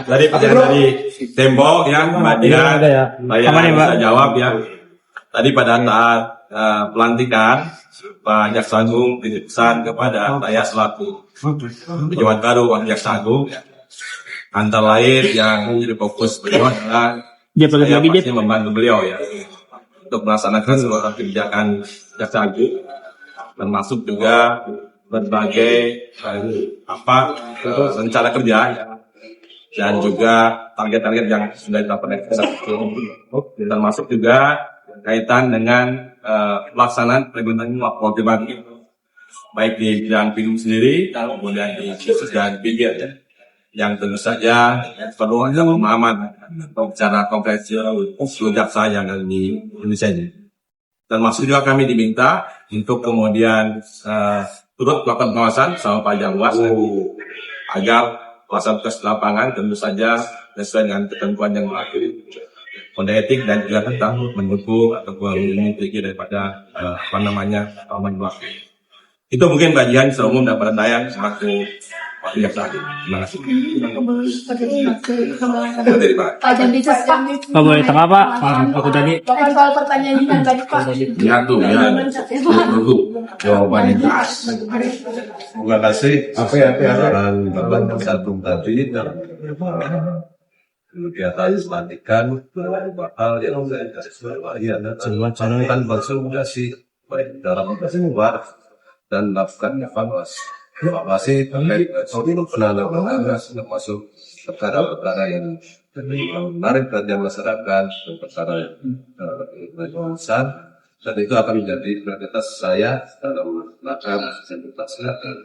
Dari pertanyaan dari Tempo ya, kemudian saya bisa jawab ya. Tadi pada saat pelantikan Pak Jaksa Agung dititipkan kepada saya selaku pejabat baru Pak Jaksa Agung. Antara lain yang jadi fokus beliau adalah saya pasti membantu beliau ya untuk melaksanakan seluruh kebijakan Jaksa Agung, termasuk juga berbagai rencana kerja dan juga target-target yang sudah ditetapkan termasuk juga kaitan dengan pelaksanaan pemerintah wakil baik di bidang film sendiri kemudian di khusus dan media ya, yang tentu saja perlu ada pemahaman secara komprehensif seluruh jaksa yang ada di Indonesia ini. Termasuk juga kami diminta untuk kemudian turut melakukan pengawasan sama Pak Jaksa agar pelaksanaan tugas lapangan tentu saja sesuai dengan ketentuan yang berlaku, kode etik dan juga tetap mendukung ataupun memiliki daripada aman berlaku. Itu mungkin bagian secara umum daripada saya selaku wakil jaksa. Terima kasih. Pak Jambi, Pak boleh tengah Pak? Aku tadi. Bukan soal pertanyaan yang tadi Pak. Ya tuh ya. Jawabannya jelas. Terima kasih. Dan Bapak satu tadi dan kegiatan pelantikan beberapa hal yang saya garisbawahi adalah kan konsultasi baik dalam luar dan lakukan evaluasi terkait seluruh penanganan termasuk perkara-perkara yang menarik perhatian masyarakat, perkara yang besar, dan itu akan menjadi prioritas saya dalam rangka melaksanakan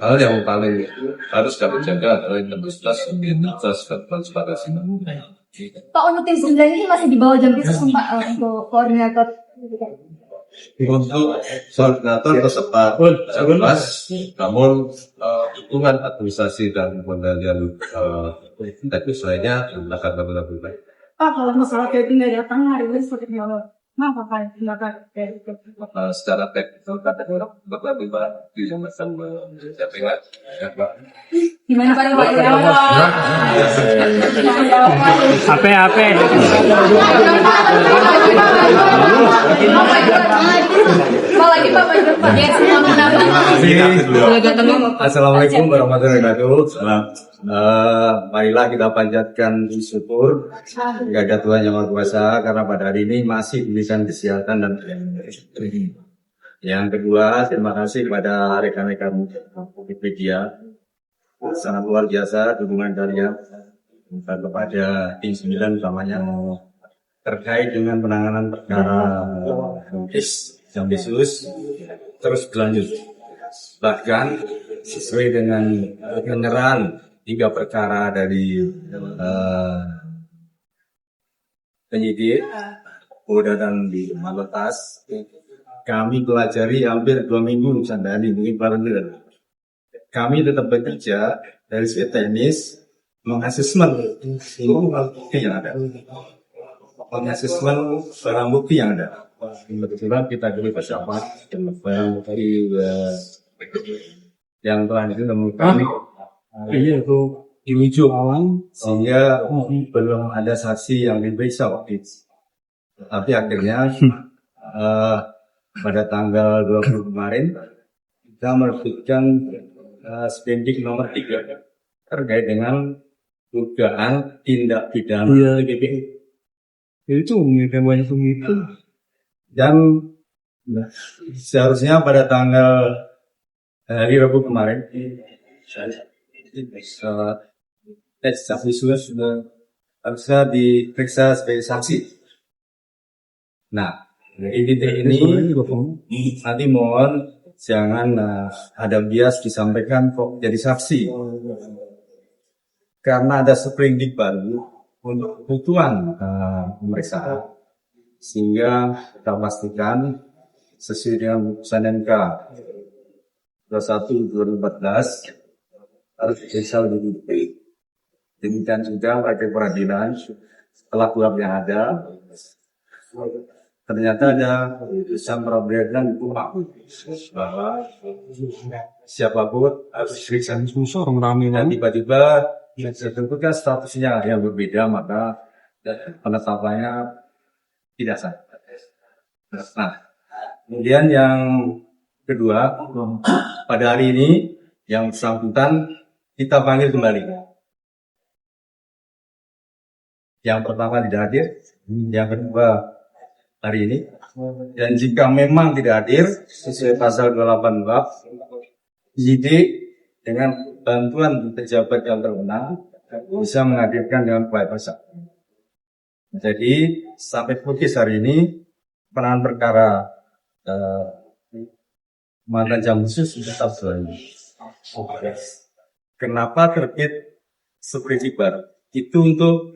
hal yang paling harus kami jaga adalah integritas dan transparansi. Pak, untuk tim 9 ini masih di bawah Jambi Pak untuk koordinator. Untuk koordinator tetap jelas, namun dukungan administrasi dan pengendalian teknis lainnya akan lebih baik. Pak, kalau masalah kayak tinggal datang hari ini seperti apa? Kenapa Pak tindakan kayak gitu? Secara teknikal kata orang lebih baik disampaikan menyampaikan ya Pak. Gimana Pak? HP. Assalamualaikum warahmatullahi wabarakatuh. Marilah kita panjatkan syukur kepada Tuhan Yang Maha Kuasa karena pada hari ini masih diberikan kesehatan dan yang kedua, terima kasih kepada rekan-rekan media, sangat luar biasa dukungan kalian kepada tim 9 utamanya terkait dengan penanganan perkara Jambisus terus berlanjut, bahkan sesuai dengan penyerahan 3 perkara dari penyidik Polda dan di Malotas, kami pelajari hampir 2 minggu sampai hari ini paralel. Kami tetap bekerja dari segi teknis mengasesmen bukti yang ada, mengasesmen barang bukti yang ada. Kebetulan kita dulu bersama barang bukti yang telah ditemukan itu dirujuk awal sehingga belum ada saksi yang diperiksa waktu itu. Tapi akhirnya pada tanggal 20 kemarin kita menerbitkan sprendik nomor 3 terkait dengan dugaan tindak pidana TPP. Itu menginginkan banyak itu. Dan seharusnya pada tanggal hari Rabu kemarin saksi sudah harusnya diperiksa sebagai saksi. Nah, ini nanti mohon jangan ada bias disampaikan kok jadi saksi, karena ada sprendik baru untuk kebutuhan pemeriksaan, sehingga kita pastikan sesuai dengan putusan MK 21/2014 harus diperiksa lebih dulu. Demikian juga pakai peradilan setelah kuhap yang ada, ternyata ada putusan peradilan bahwa siapapun harus diperiksa. Dan tiba-tiba tentu kan statusnya yang berbeda, maka penetapannya tidak sah. Nah, kemudian yang kedua, pada hari ini yang bersangkutan kita panggil kembali. Yang pertama tidak hadir, yang kedua hari ini. Dan jika memang tidak hadir sesuai pasal 28 bab, penyidik dengan bantuan pejabat yang berwenang bisa menghadirkan dengan upaya paksa. Jadi sampai putus hari ini penanganan perkara mantan jam khusus tetap berlanjut. Kenapa terbit seperindik baru? Itu untuk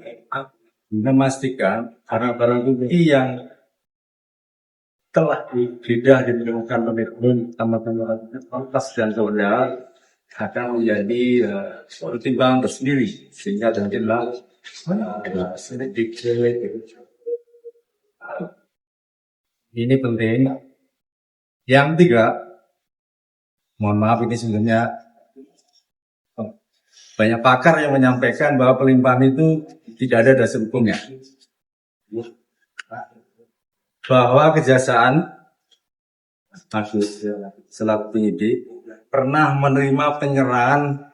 memastikan barang-barang bukti yang telah digeledah ditemukan oleh teman-teman Kompas dan saudara akan menjadi pertimbangan tersendiri sehingga tentulah sedikit ini penting. Yang tiga, mohon maaf ini sebenarnya banyak pakar yang menyampaikan bahwa pelimpahan itu tidak ada dasar hukumnya. Bahwa Kejaksaan Agus selaku penyidik pernah menerima penyerahan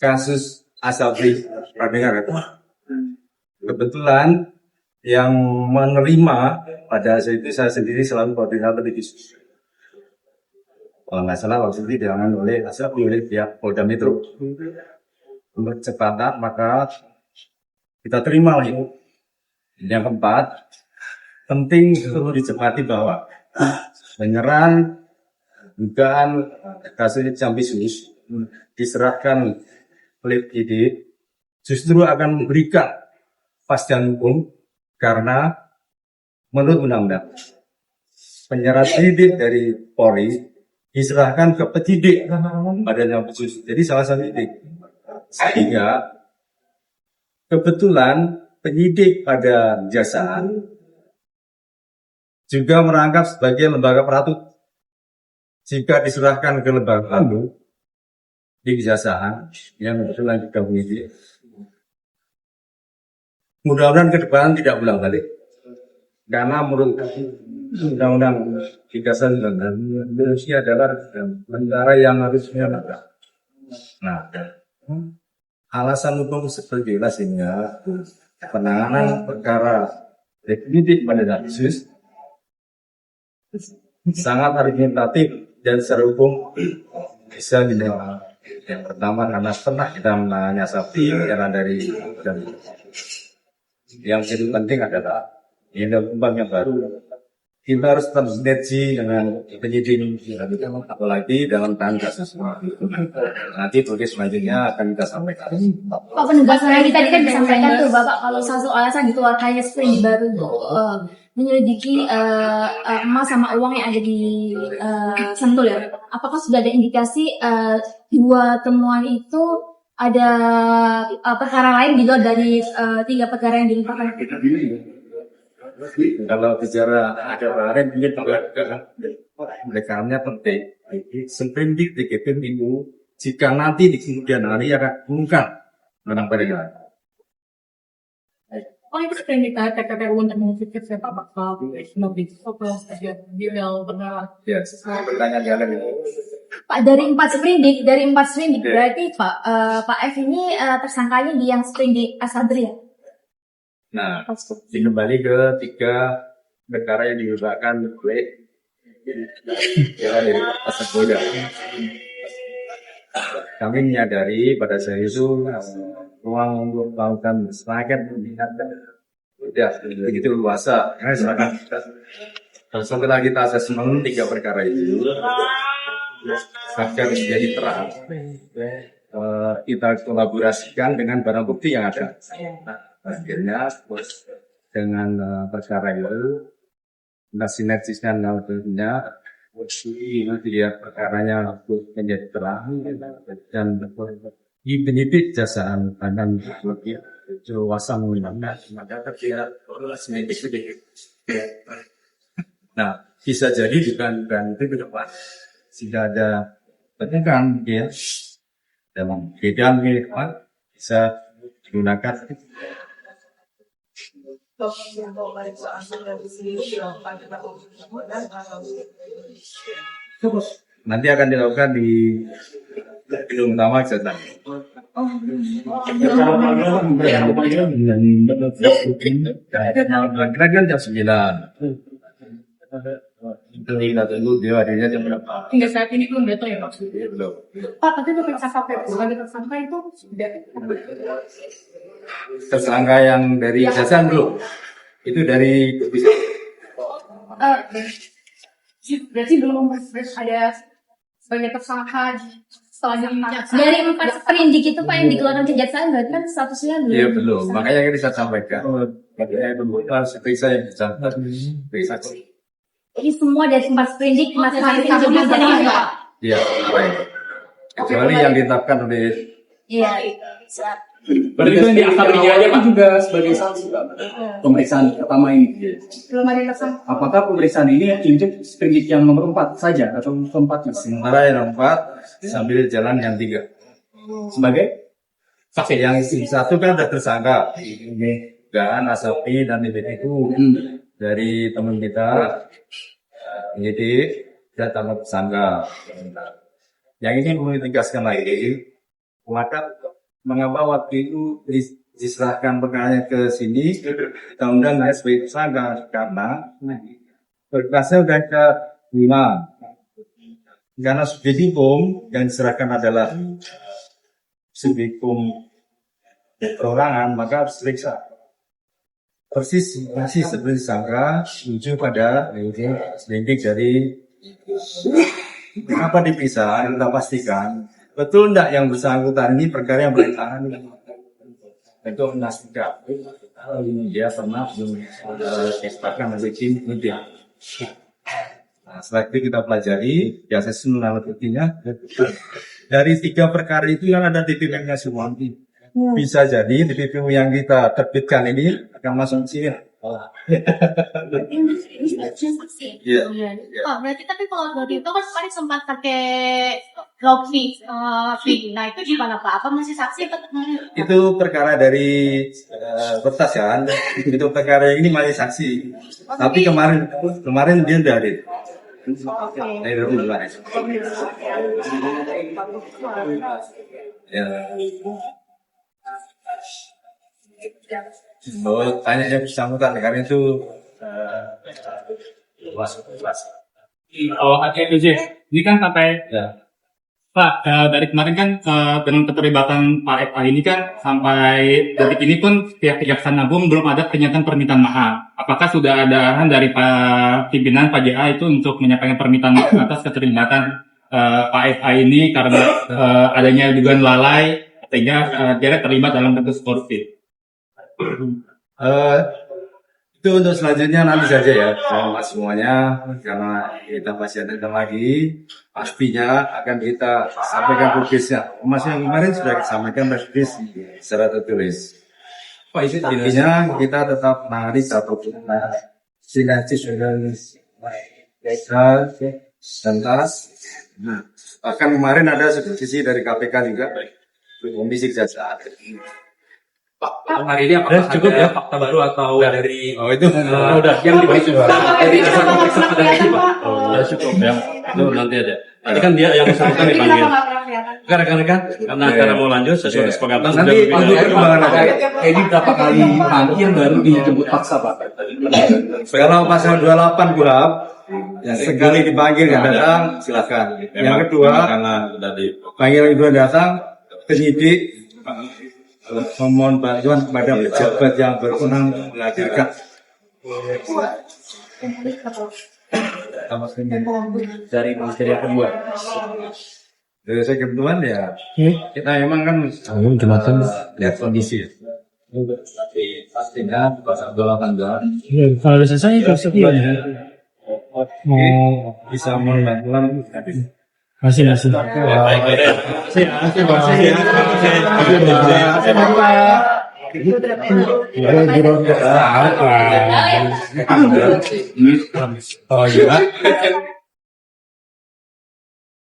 kasus Asabri Pradengar. Kebetulan yang menerima pada saat itu saya sendiri selalu koordinator di diskusi. Kalau nggak salah waktu itu diangan oleh Asabri oleh pihak Polda Metro. Untuk kecepatan maka kita terima lagi. Yang keempat, penting perlu dicermati bahwa penyerahan dugaan kasus Jampisus diserahkan oleh penyidik justru akan memberikan kepastian hukum karena menurut undang-undang penyerahan penyidik dari Polri diserahkan ke penyidik pada Jampisus. Jadi salah satu penyidik. Sehingga kebetulan penyidik pada Kejaksaan juga merangkap sebagai lembaga peratut. Jika diserahkan ke lembaga lalu di Kejaksaan yang kebetulan juga penyidik, mudah-mudahan ke depan tidak ulang balik. Karena menurut Undang-Undang Kejaksaan Indonesia adalah negara yang harusnya negara. Nah, alasan hukum seperti itulah sehingga penanganan perkara penyidik pada kasus sangat argumentatif dan secara hukum bisa dinilai. Yang pertama karena pernah kita menangani Asabri karena dari dan yang jadi penting adalah ini undang yang baru. Kita harus tersinergi dengan penyidik, apalagi dalam tangga kasus. Nanti tulis selanjutnya akan kita sampaikan. Pak, penugasan yang tadi kan disampaikan tuh Bapak kalau salah satu alasan dikeluarkannya sprint baru menyelidiki emas sama uang yang ada di Sentul ya. Apakah sudah ada indikasi dua temuan itu ada perkara lain di luar dari 3 perkara yang dilimpahkan? Kalau bicara ada kemarin mungkin juga rekamnya penting. Seprindik DGPM itu jika nanti di kemudian hari akan mengungkap tentang mereka. Oh, itu sprint TKPU untuk mengusut siapa bakal lebih fokus aja di benar. Ya, pertanyaan yang lain. Pak, dari 4 sprindik berarti Pak F ini tersangkanya di yang sprindik Asabri ya? Nah, kembali ke 3 perkara yang dilibatkan oleh dari Pasar Boda. Kami menyadari pada saat itu ruang untuk melakukan semakin meningkatkan sudah begitu luasa. Setelah kita asesmen 3 perkara itu agar menjadi terang, kita kolaborasikan dengan barang bukti yang ada. Akhirnya dengan perkara itu kita sinergiskan dengan dia perkaranya menjadi terang dan penyidik Kejaksaan akan wasang nah bisa jadi bukan itu ke depan sudah ada penyekan ya dalam bidang ini bisa digunakan. Nanti akan dilakukan di gedung utama kesehatan. Kira-kira jam 9. Itu kita tunggu dia hadirnya jam berapa? Hingga saat ini belum datang ya Pak? Belum. Pak, tapi pemeriksaan sampai sebagai tersangka itu sudah. Tersangka yang dari kejaksaan belum? Itu dari Berarti belum ada sebagai tersangka setelah Dari 4 sprindik itu Pak yang dikeluarkan kejaksaan berarti kan statusnya belum. Iya belum. Makanya kan bisa sampaikan. Makanya itu harus periksa yang bersangkutan. Periksa. Ini semua dari 4 sprindik Mas Hakim juga jadi Pak. Iya, baik. Kecuali yang ditetapkan oleh Iya. Siap. Berarti itu yang di akademinya aja Pak juga sebagai saksi Pak. Pemeriksaan pertama ini. belum ada tersangka. Apakah pemeriksaan ini injek sprindik yang nomor 4 saja atau keempat Mas? sementara yang 4 sambil jalan yang 3. Sebagai saksi. Yang istri 1 kan sudah tersangka. Dan Asapi dan itu dari teman kita penyidik dan tambah tersangka. Yang ini perlu ditegaskan lagi, maka mengapa waktu itu diserahkan perkaranya ke sini, kita undang saya sebagai tersangka karena berkasnya sudah ke 5. Karena subjek hukum yang diserahkan adalah subjek hukum perorangan, maka harus diperiksa. Persis masih seperti sangka menuju pada sprindik dari kenapa dipisah, kita pastikan betul enggak yang bersangkutan ini perkara yang berkaitan itu memastikan dia pernah disepakkan oleh tim media. Nah, setelah itu kita pelajari ya sesuai alat buktinya dari 3 perkara itu yang ada TPP-nya semua. Bisa jadi TPP yang kita terbitkan ini akan masuk sini. Iya. Oh, berarti tapi kalau dari itu kan kemarin sempat pakai lobby fee. Nah itu gimana Pak? Apa masih saksi? Itu perkara dari bertas kan. Itu perkara ini masih saksi. Tapi kemarin dia dari. Dari dulu kemarin. Ya. Tanya yang bersangkutan karena itu luas. Oh, ini kan sampai Pak, dari kemarin kan dengan keterlibatan Pak FA ini kan sampai detik ini pun pihak Kejaksaan Agung belum ada pernyataan permintaan maaf. Apakah sudah ada arahan dari Pak pimpinan Pak JA itu untuk menyampaikan permintaan maaf atas keterlibatan Pak FA ini karena adanya dugaan lalai sehingga dia terlibat dalam kasus korupsi? Itu untuk selanjutnya nanti saja ya, Mas semuanya karena kita masih ada lagi pastinya akan kita sampaikan tulisnya. Mas yang kemarin sudah disampaikan tulis secara tertulis. Intinya kita tetap menangani satu sinergi dengan desa dan tas. Bahkan kemarin ada supervisi dari KPK juga, Komisi Kejaksaan. Pak, hari ini apakah cukup ya fakta baru atau dari itu udah yang dibahas dari dasar pemeriksaan ada itu Pak? Udah cukup ya. Itu nanti aja. Nanti kan dia yang bersangkutan dipanggil. Rekan-rekan, karena mau lanjut sesuai kesepakatan nanti untuk perkembangan aja. Ini berapa kali panggil baru dijemput paksa Pak? Kalau pasal 28 KUHP yang sekali dipanggil nggak datang silakan. Yang kedua karena sudah di panggilan kedua datang penyidik memohon bantuan kepada pejabat yang berwenang menghadirkan Dari materi yang kedua. dari saya kebetulan ya kita memang kan lihat kondisi pastinya pasal 28 Kalau udah selesai pasti ya. bisa membantu Masih. Masih Pak. Oh iya.